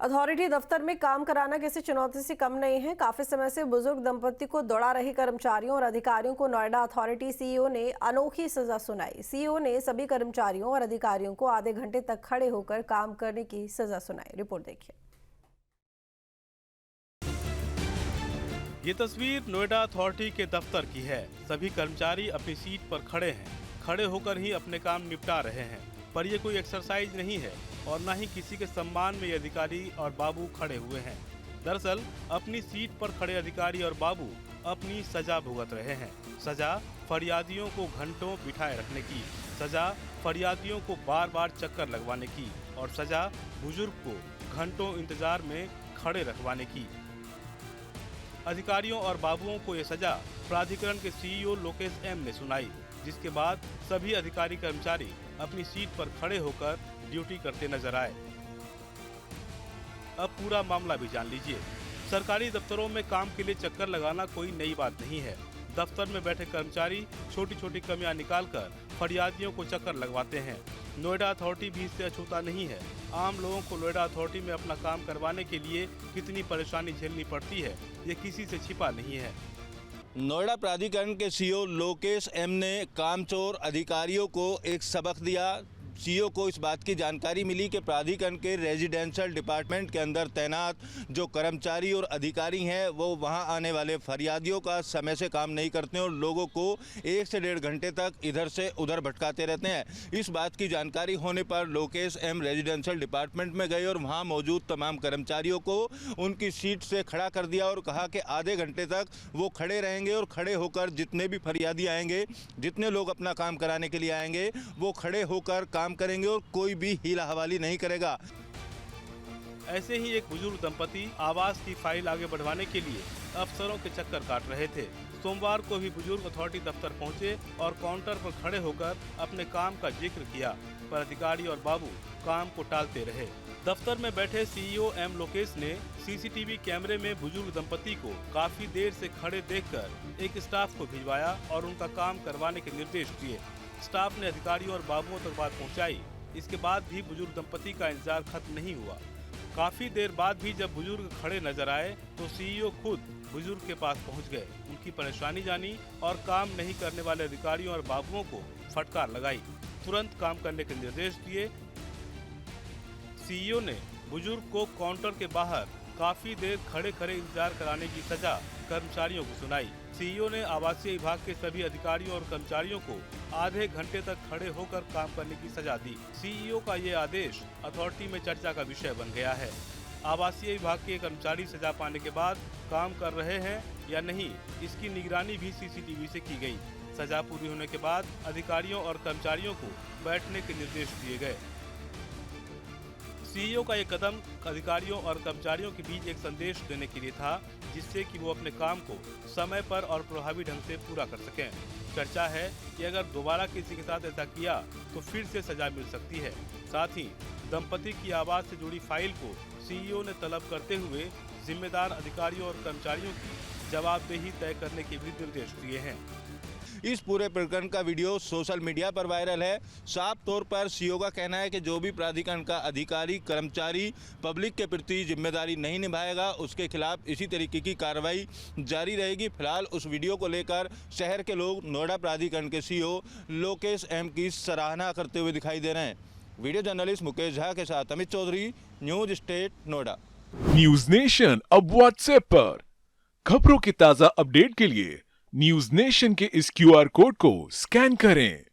Authority दफ्तर में काम कराना किसी चुनौती से कम नहीं है। काफी समय से बुजुर्ग दंपति को दौड़ा रहे कर्मचारियों और अधिकारियों को नोएडा अथॉरिटी सीईओ ने अनोखी सजा सुनाई। सीईओ ने सभी कर्मचारियों और अधिकारियों को आधे घंटे तक खड़े होकर काम करने की सजा सुनाई। रिपोर्ट देखिए। ये तस्वीर नोएडा अथॉरिटी के दफ्तर की है। सभी कर्मचारी अपनी सीट पर खड़े हैं। खड़े होकर ही अपने काम निपटा रहे हैं। पर ये कोई एक्सरसाइज नहीं है और न ही किसी के सम्मान में ये अधिकारी और बाबू खड़े हुए हैं। दरअसल अपनी सीट पर खड़े अधिकारी और बाबू अपनी सजा भुगत रहे हैं। सजा फरियादियों को घंटों बिठाए रखने की, सजा फरियादियों को बार बार चक्कर लगवाने की और सजा बुजुर्ग को घंटों इंतजार में खड़े रखवाने की। अधिकारियों और बाबुओं को ये सजा प्राधिकरण के सीईओ लोकेश एम ने सुनाई, जिसके बाद सभी अधिकारी कर्मचारी अपनी सीट पर खड़े होकर ड्यूटी करते नजर आए। अब पूरा मामला भी जान लीजिए। सरकारी दफ्तरों में काम के लिए चक्कर लगाना कोई नई बात नहीं है। दफ्तर में बैठे कर्मचारी छोटी छोटी कमियां निकालकर फरियादियों को चक्कर लगवाते हैं। नोएडा अथॉरिटी भी इससे अछूता नहीं है। आम लोगों को नोएडा अथॉरिटी में अपना काम करवाने के लिए कितनी परेशानी झेलनी पड़ती है, ये किसी से छिपा नहीं है। नोएडा प्राधिकरण के सीईओ लोकेश एम ने कामचोर अधिकारियों को एक सबक दिया। सीईओ को इस बात की जानकारी मिली कि प्राधिकरण के रेजिडेंशियल डिपार्टमेंट के अंदर तैनात जो कर्मचारी और अधिकारी हैं वो वहां आने वाले फरियादियों का समय से काम नहीं करते हैं और लोगों को 1 से 1.5 घंटे तक इधर से उधर भटकाते रहते हैं। इस बात की जानकारी होने पर लोकेश एम रेजिडेंशियल डिपार्टमेंट में गए और वहां मौजूद तमाम कर्मचारियों को उनकी सीट से खड़ा कर दिया और कहा कि आधे घंटे तक वो खड़े रहेंगे और खड़े होकर जितने भी फरियादी आएंगे, जितने लोग अपना काम कराने के लिए आएंगे, वो खड़े होकर काम करेंगे और कोई भी हीला हवाली नहीं करेगा। ऐसे ही एक बुजुर्ग दंपति आवास की फाइल आगे बढ़वाने के लिए अफसरों के चक्कर काट रहे थे। सोमवार को भी बुजुर्ग अथॉरिटी दफ्तर पहुंचे और काउंटर पर खड़े होकर अपने काम का जिक्र किया, पर अधिकारी और बाबू काम को टालते रहे। दफ्तर में बैठे सीईओ एम लोकेश ने सीसीटीवी कैमरे में बुजुर्ग दंपति को काफी देर से खड़े देखकर एक स्टाफ को भिजवाया और उनका काम करवाने के निर्देश दिए। स्टाफ ने अधिकारियों और बाबुओं तक बात पहुंचाई। इसके बाद भी बुजुर्ग दंपति का इंतजार खत्म नहीं हुआ। काफी देर बाद भी जब बुजुर्ग खड़े नजर आए तो सीईओ खुद बुजुर्ग के पास पहुंच गए, उनकी परेशानी जानी और काम नहीं करने वाले अधिकारियों और बाबुओं को फटकार लगाई। तुरंत काम करने के निर्देश दिए। सीईओ ने बुजुर्ग को काउंटर के बाहर काफी देर खड़े खड़े इंतजार कराने की सजा कर्मचारियों को सुनाई। सीईओ ने आवासीय विभाग के सभी अधिकारियों और कर्मचारियों को आधे घंटे तक खड़े होकर काम करने की सजा दी। सीईओ का ये आदेश अथॉरिटी में चर्चा का विषय बन गया है। आवासीय विभाग के कर्मचारी सजा पाने के बाद काम कर रहे हैं या नहीं, इसकी निगरानी भी सीसीटीवी से की गई। सजा पूरी होने के बाद अधिकारियों और कर्मचारियों को बैठने के निर्देश दिए गए। सीईओ का ये कदम अधिकारियों और कर्मचारियों के बीच एक संदेश देने के लिए था, जिससे कि वो अपने काम को समय पर और प्रभावी ढंग से पूरा कर सकें। चर्चा है कि अगर दोबारा किसी के साथ ऐसा किया तो फिर से सजा मिल सकती है। साथ ही दंपति की आवाज से जुड़ी फाइल को सीईओ ने तलब करते हुए जिम्मेदार अधिकारियों और कर्मचारियों की जवाबदेही तय करने के भी निर्देश दिए हैं। इस पूरे प्रकरण का वीडियो सोशल मीडिया पर वायरल है। साफ तौर पर सीईओ का कहना है कि जो भी प्राधिकरण का अधिकारी कर्मचारी पब्लिक के प्रति जिम्मेदारी नहीं निभाएगा उसके खिलाफ इसी तरीके की कार्रवाई जारी रहेगी। फिलहाल उस वीडियो को लेकर शहर के लोग नोएडा प्राधिकरण के सीईओ लोकेश एम की सराहना करते हुए दिखाई दे रहे हैं। वीडियो जर्नलिस्ट मुकेश झा के साथ Amit Chaudhary, News State Noida. News Nation अब व्हाट्सएप पर खबरों की ताजा अपडेट के लिए न्यूज नेशन के इस क्यूआर कोड को स्कैन करें।